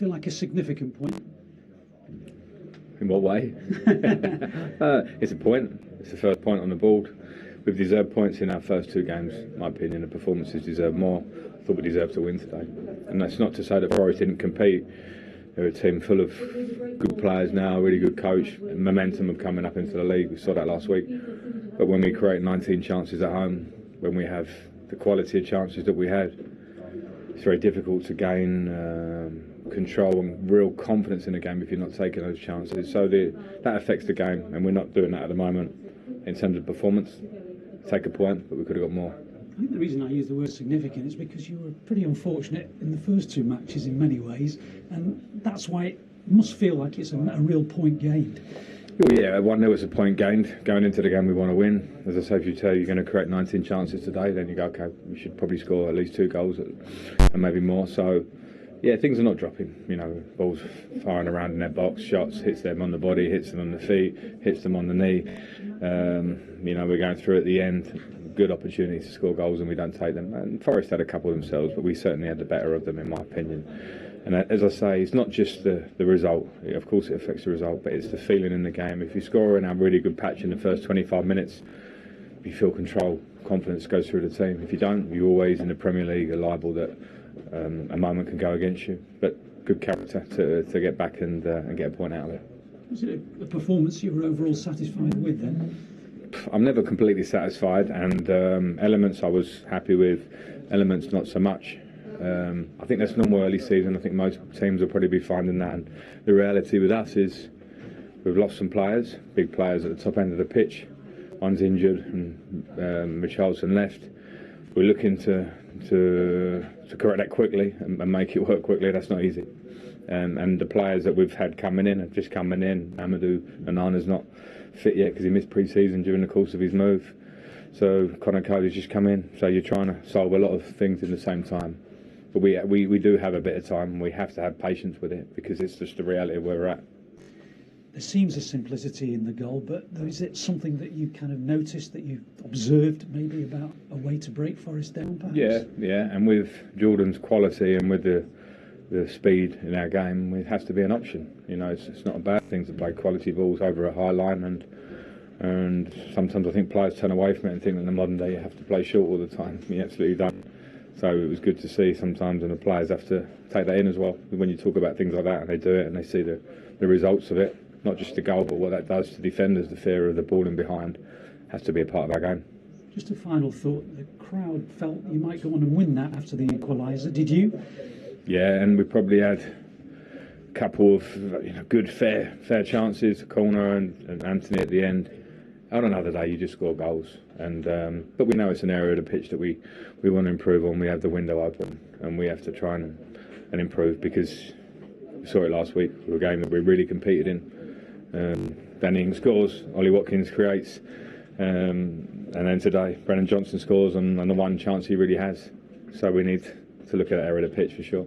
feel like a significant point? In what way? It's a point. It's the first point on the board. We've deserved points in our first two games, in my opinion. The performances deserve more. I thought we deserved to win today. And that's not to say that Forest didn't compete. They're a team full of good players now, really good coach, momentum of coming up into the league. We saw that last week. But when we create 19 chances at home, when we have the quality of chances that we had, it's very difficult to gain control and real confidence in the game if you're not taking those chances. So that affects the game, and we're not doing that at the moment in terms of performance. Take a point, but we could have got more. I think the reason I use the word significant is because you were pretty unfortunate in the first two matches in many ways, and that's why it must feel like it's a real point gained. Well, yeah, 1-0 was a point gained. Going into the game, we want to win. As I say, if you tell you're going to create 19 chances today, then you go, okay, we should probably score at least 2 goals and maybe more. So, yeah, things are not dropping. You know, balls firing around in their box, shots, hits them on the body, hits them on the feet, hits them on the knee. You know, we're going through at the end. Good opportunities to score goals and we don't take them. And Forest had a couple themselves, but we certainly had the better of them, in my opinion. And as I say, it's not just the result. Of course it affects the result, but it's the feeling in the game. If you score in a really good patch in the first 25 minutes, you feel control, confidence goes through the team. If you don't, you always in the Premier League are liable that a moment can go against you. But good character to get back and get a point out of it. Was it a performance you were overall satisfied with then? I'm never completely satisfied, and elements I was happy with, elements not so much. I think that's normal early season. I think most teams will probably be finding that. And the reality with us is we've lost some players, big players at the top end of the pitch. One's injured, and Richarlison left. We're looking to correct that quickly and make it work quickly. That's not easy. And the players that we've had coming in have just coming in. Amadou Onana's not fit yet because he missed pre-season during the course of his move. So Conor Cody's just come in. So you're trying to solve a lot of things in the same time. But we do have a bit of time, and we have to have patience with it because it's just the reality of where we're at. There seems a simplicity in the goal, but is it something that you kind of noticed, that you observed maybe about a way to break Forest down, perhaps? Yeah, and with Jordan's quality and with the speed in our game, it has to be an option. You know, it's not a bad thing to play quality balls over a high line, and sometimes I think players turn away from it and think that in the modern day you have to play short all the time. You absolutely don't. So it was good to see sometimes, and the players have to take that in as well. When you talk about things like that and they do it and they see the results of it, not just the goal, but what that does to defenders, the fear of the ball in behind, has to be a part of our game. Just a final thought, the crowd felt you might go on and win that after the equaliser, did you? Yeah, and we probably had a couple of good fair chances, a corner and Anthony at the end. On another day you just score goals, and but we know it's an area of the pitch that we want to improve on. We have the window open and we have to try and improve, because we saw it last week. It was a game that we really competed in. Danny Ings scores, Ollie Watkins creates, and then today Brennan Johnson scores on the one chance he really has. So we need to look at that area of the pitch for sure.